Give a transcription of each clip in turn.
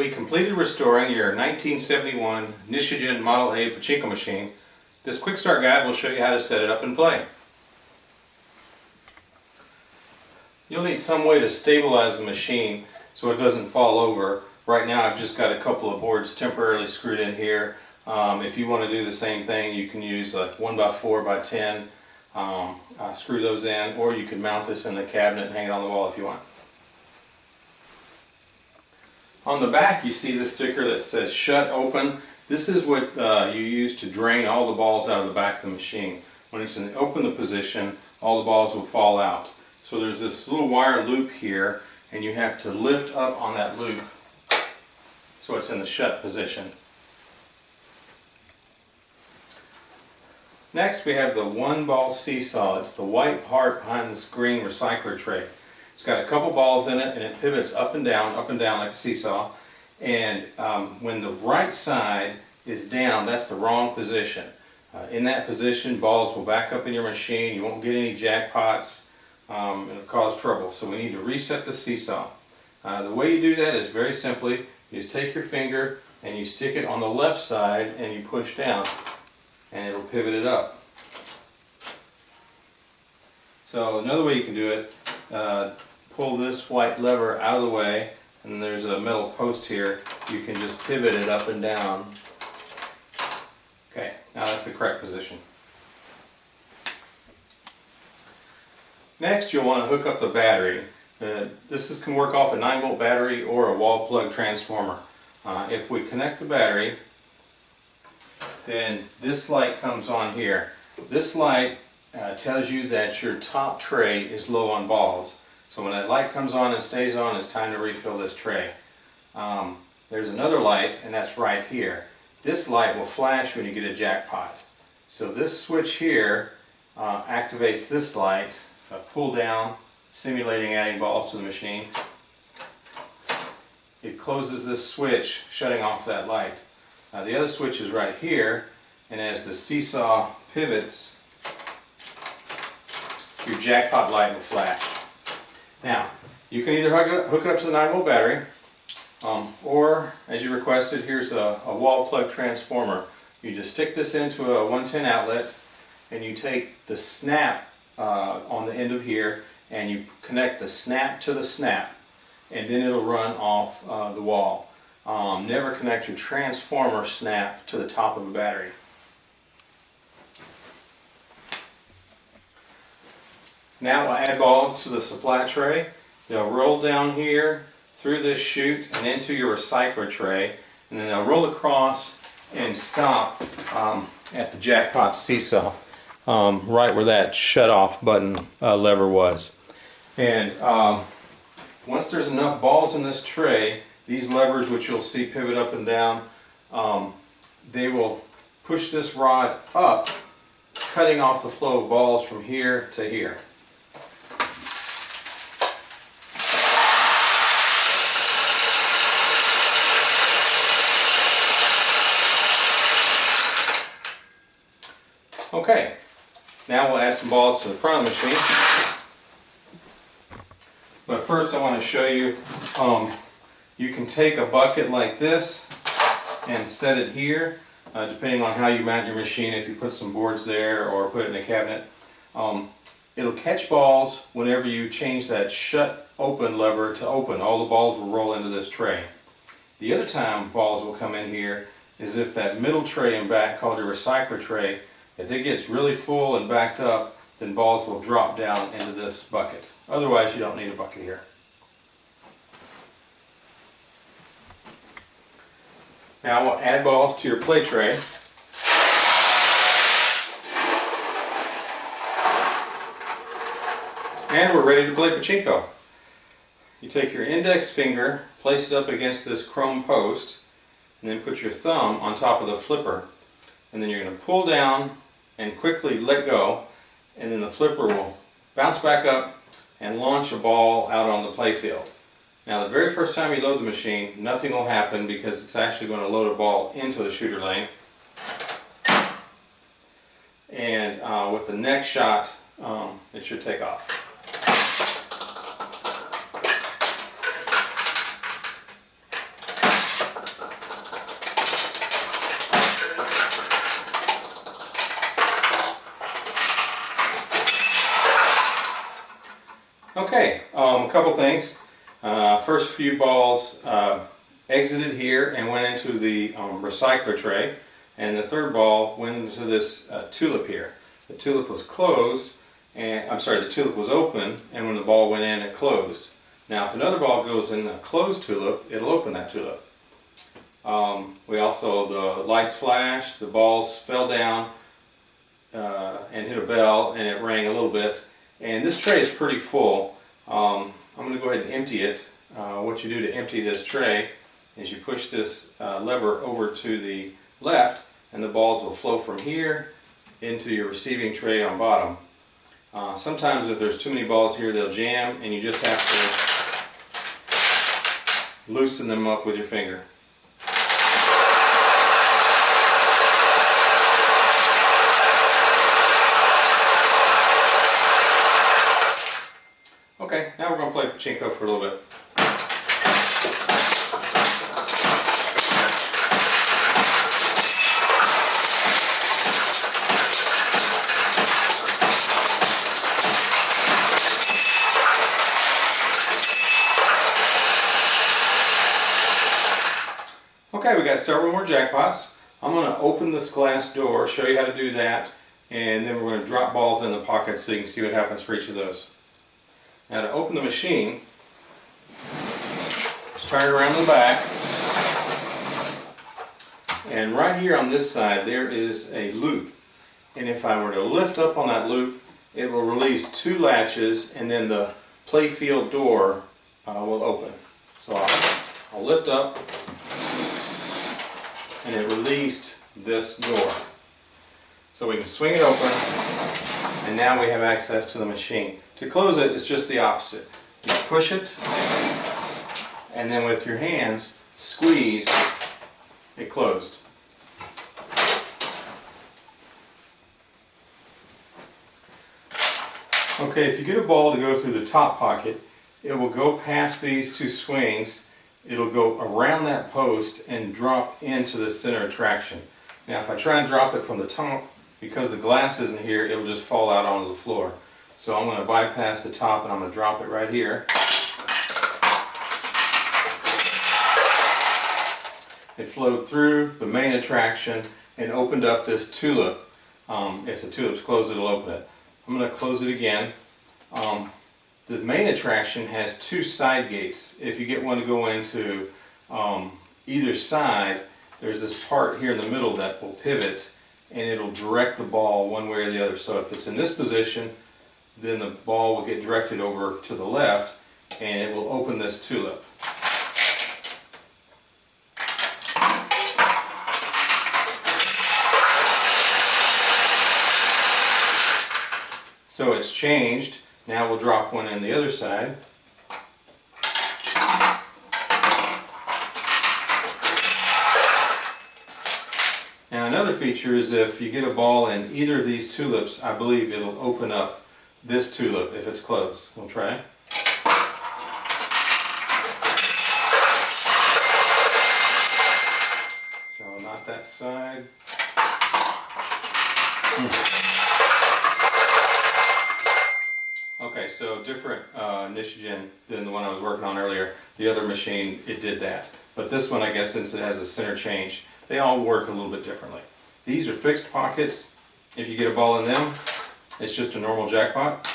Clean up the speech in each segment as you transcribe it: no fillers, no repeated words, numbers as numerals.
We completed restoring your 1971 Nishijin Model A Pachinko machine. This quick start guide will show you how to set it up and play. You'll need some way to stabilize the machine so it doesn't fall over. Right now I've just got a couple of boards temporarily screwed in here. If you want to do the same thing, you can use a 1x4x10, screw those in, or you can mount this in the cabinet and hang it on the wall if you want. On the back you see the sticker that says shut open. This is what you use to drain all the balls out of the back of the machine. When it's in open position, all the balls will fall out. So there's this little wire loop here, and you have to lift up on that loop so it's in the shut position. Next we have the one ball seesaw. It's the white part behind this green recycler tray. It's got a couple balls in it and it pivots up and down like a seesaw. And when the right side is down, that's the wrong position. In that position, balls will back up in your machine. You won't get any jackpots. It'll cause trouble. So we need to reset the seesaw. The way you do that is very simply, you just take your finger and you stick it on the left side and you push down and it'll pivot it up. So another way you can do it, pull this white lever out of the way, and there's a metal post here. You can just pivot it up and down. Okay, now that's the correct position. Next you'll want to hook up the battery. This can work off a 9-volt battery or a wall plug transformer. If we connect the battery, then this light comes on here. This light tells you that your top tray is low on balls. So when that light comes on and stays on, it's time to refill this tray. There's another light, and that's right here. This light will flash when you get a jackpot. So this switch here activates this light. If I pull down, simulating adding balls to the machine, it closes this switch, shutting off that light. The other switch is right here, and as the seesaw pivots, your jackpot light will flash. Now, you can either hook it up to the 9-volt battery, or, as you requested, here's a wall plug transformer. You just stick this into a 110 outlet, and you take the snap on the end of here, and you connect the snap to the snap, and then it'll run off the wall. Never connect your transformer snap to the top of a battery. Now we'll add balls to the supply tray. They'll roll down here through this chute and into your recycler tray, and then they'll roll across and stop at the jackpot seesaw, right where that shut off button lever was. And once there's enough balls in this tray, these levers, which you'll see pivot up and down, they will push this rod up, cutting off the flow of balls from here to here. Okay, now we'll add some balls to the front of the machine. But first I want to show you, you can take a bucket like this and set it here, depending on how you mount your machine. If you put some boards there or put it in a cabinet, it'll catch balls whenever you change that shut open lever to open. All the balls will roll into this tray. The other time balls will come in here is if that middle tray in back, called your recycler tray, if it gets really full and backed up, then balls will drop down into this bucket. Otherwise you don't need a bucket here. Now we'll add balls to your play tray. And we're ready to play Pachinko. You take your index finger, place it up against this chrome post, and then put your thumb on top of the flipper. And then you're going to pull down and quickly let go, and then the flipper will bounce back up and launch a ball out on the playfield. Now the very first time you load the machine, nothing will happen because it's actually going to load a ball into the shooter lane. And with the next shot, it should take off. Okay, a couple things. First few balls exited here and went into the recycler tray, and the third ball went into this tulip here. The tulip was closed, and the tulip was open, and when the ball went in, it closed. Now, if another ball goes in a closed tulip, it'll open that tulip. The lights flashed, the balls fell down and hit a bell, and it rang a little bit. And this tray is pretty full. I'm going to go ahead and empty it. What you do to empty this tray is you push this lever over to the left, and the balls will flow from here into your receiving tray on bottom. Sometimes if there's too many balls here, they'll jam, and you just have to loosen them up with your finger. Okay, now we're going to play Pachinko for a little bit. Okay, we got several more jackpots. I'm going to open this glass door, show you how to do that, and then we're going to drop balls in the pockets so you can see what happens for each of those. Now to open the machine, just turn it around the back, and right here on this side there is a loop, and if I were to lift up on that loop, it will release two latches, and then the playfield door will open. So I'll lift up, and it released this door. So we can swing it open, and now we have access to the machine. To close it, it's just the opposite. You push it, and then with your hands, squeeze, it closed. Okay, if you get a ball to go through the top pocket, it will go past these two swings, it'll go around that post and drop into the center of traction. Now if I try and drop it from the top, because the glass isn't here, it'll just fall out onto the floor. So I'm going to bypass the top and I'm going to drop it right here. It flowed through the main attraction and opened up this tulip. If the tulip's closed, it'll open it. I'm going to close it again. The main attraction has two side gates. If you get one to go into either side, there's this part here in the middle that will pivot, and it'll direct the ball one way or the other. So if it's in this position, then the ball will get directed over to the left, and it will open this tulip. So it's changed. Now we'll drop one in the other side. Now another feature is if you get a ball in either of these tulips, I believe it'll open up this tulip if it's closed. We'll try. So not that side. Okay, so different Nishijin than the one I was working on earlier. The other machine, it did that. But this one, I guess, since it has a center change, they all work a little bit differently. These are fixed pockets. If you get a ball in them, it's just a normal jackpot.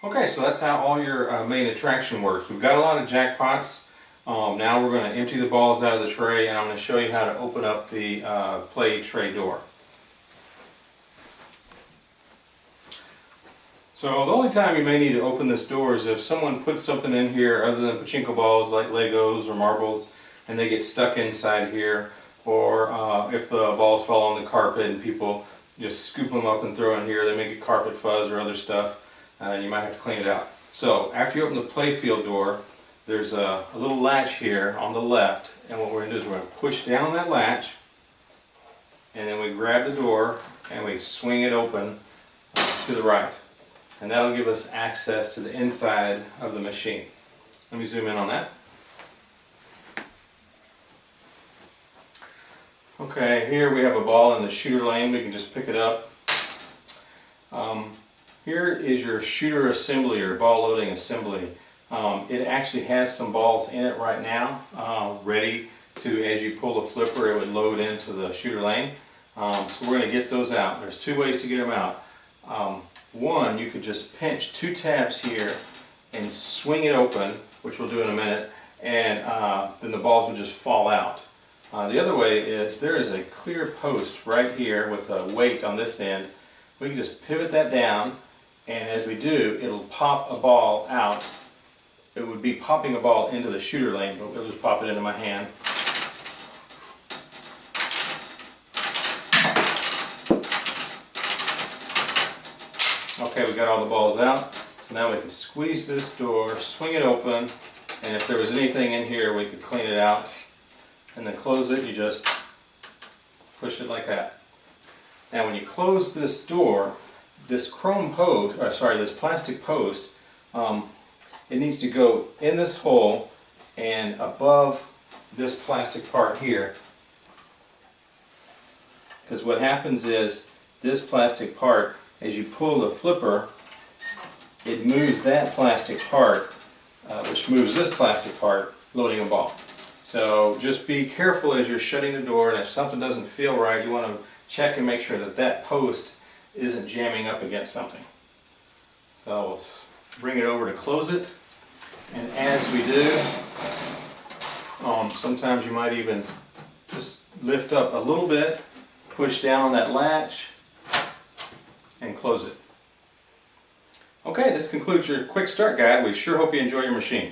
Okay, so that's how all your main attraction works. We've got a lot of jackpots. Now we're going to empty the balls out of the tray, and I'm going to show you how to open up the play tray door. So the only time you may need to open this door is if someone puts something in here other than pachinko balls like Legos or marbles, and they get stuck inside here, or if the balls fall on the carpet and people just scoop them up and throw in here, they may get carpet fuzz or other stuff, and you might have to clean it out. So after you open the playfield door, there's a little latch here on the left, and what we're going to do is we're going to push down that latch, and then we grab the door and we swing it open to the right. And that'll give us access to the inside of the machine. Let me zoom in on that. Okay, here we have a ball in the shooter lane. We can just pick it up. Here is your shooter assembly or ball loading assembly. It actually has some balls in it right now, ready to, as you pull the flipper, it would load into the shooter lane. So we're going to get those out. There's two ways to get them out. One, you could just pinch two tabs here and swing it open, which we'll do in a minute, and then the balls will just fall out. The other way is there is a clear post right here with a weight on this end. We can just pivot that down, and as we do, it'll pop a ball out. It would be popping a ball into the shooter lane, but we'll just pop it into my hand. Okay, we got all the balls out. So now we can squeeze this door, swing it open, and if there was anything in here, we could clean it out. And then close it, you just push it like that. Now when you close this door, this chrome post, or sorry, this plastic post, it needs to go in this hole and above this plastic part here. Because what happens is this plastic part, as you pull the flipper, it moves that plastic part, which moves this plastic part, loading a ball. So just be careful as you're shutting the door, and if something doesn't feel right, you want to check and make sure that that post isn't jamming up against something. So we'll bring it over to close it, and as we do, sometimes you might even just lift up a little bit, push down on that latch, and close it. Okay, this concludes your quick start guide. We sure hope you enjoy your machine.